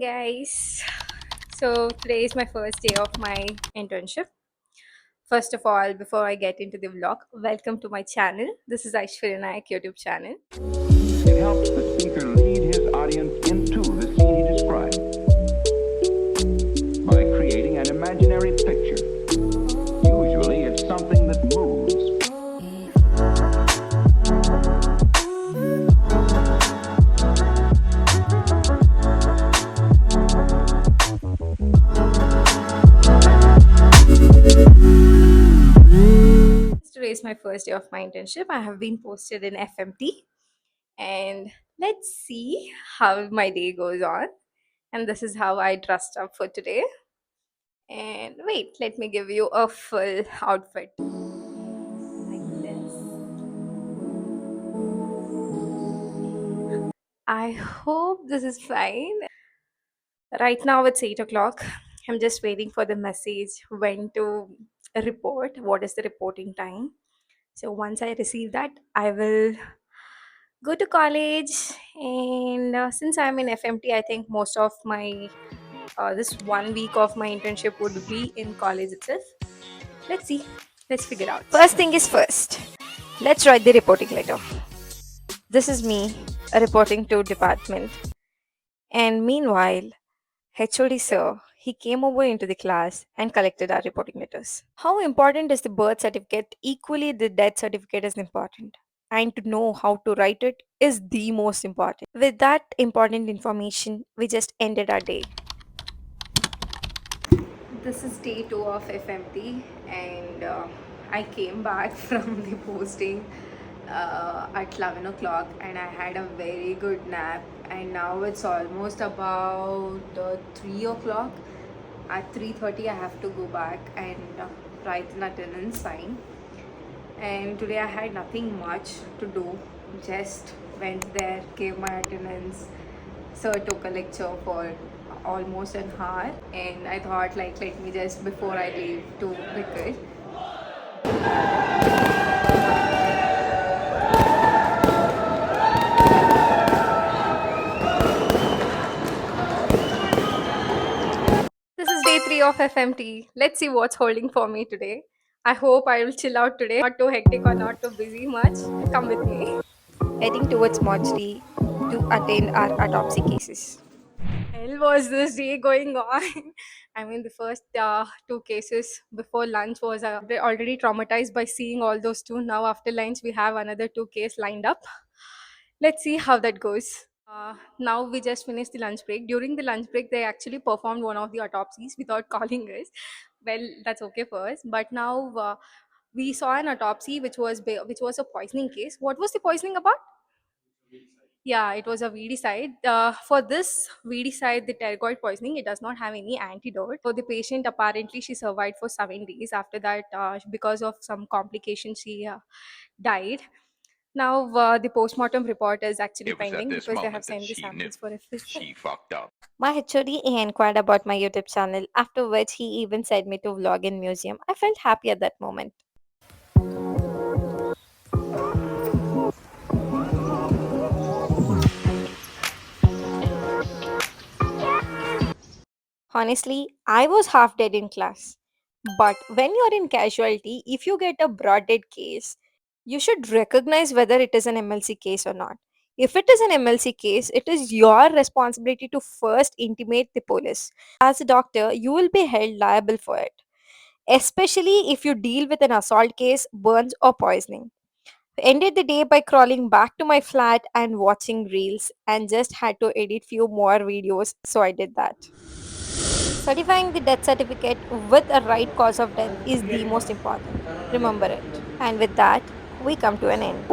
guys. So today is my first day of my internship. First of all, before I get into the vlog, welcome to my channel. This is Aishwarya Nayak YouTube channel. It helps the speaker lead his audience into the scene he describes by creating an imaginary picture. Usually, it's something that moves. Today is my first day of my internship. I have been posted in FMT, and let's see how my day goes on. And this is how I dressed up for today. And wait, let me give you a full outfit like this. I hope this is fine. Right now it's 8 o'clock. I'm just waiting for the message when to report. What is the reporting time? So once I receive that, I will go to college. And since I'm in FMT, I think most of my this 1 week of my internship would be in college itself. Let's see. Let's figure out. First thing is first. Let's write the reporting letter. This is me reporting to department. And meanwhile, HOD sir, he came over into the class and collected our reporting letters. How important is the birth certificate? Equally, the death certificate is important. And to know how to write it is the most important. With that important information, we just ended our day. This is day 2 of FMT, and I came back from the posting at 11 o'clock, and I had a very good nap. And now it's almost about 3 o'clock. At 3:30, I have to go back and write an attendance sign. And today I had nothing much to do, just went there, gave my attendance. Sir took a lecture for almost an hour, and I thought, like, let me just before I leave to Wicked. This is day 3 of FMT. Let's see what's holding for me today. I hope I will chill out today, not too hectic or not too busy much. Come with me. Heading towards mortuary to attend our autopsy cases. Hell was this day going on? I mean, the first two cases before lunch was already traumatized by seeing all those two. Now, after lunch, we have another two case lined up. Let's see how that goes. Now we just finished the lunch break. During the lunch break, they actually performed one of the autopsies without calling us. Well, that's okay for us. But now we saw an autopsy which was a poisoning case. What was the poisoning about? Yeah, it was a weedicide. For this weedicide, the pterygoid poisoning, it does not have any antidote. For the patient, apparently, she survived for 7 days. After that, because of some complications, she died. Now, the postmortem report is actually It was at pending this because they have moment that sent the she knew samples for a physical. she fucked up. My HOD inquired about my YouTube channel, after which he even said me to vlog in museum. I felt happy at that moment. Honestly, I was half dead in class. But when you're in casualty, if you get a broad dead case, you should recognize whether it is an MLC case or not. If it is an MLC case, it is your responsibility to first intimate the police. As a doctor, you will be held liable for it, especially if you deal with an assault case, burns, or poisoning. Ended the day by crawling back to my flat and watching reels, and just had to edit few more videos, so I did that. Certifying the death certificate with a right cause of death is the most important. Remember it. And with that, we come to an end.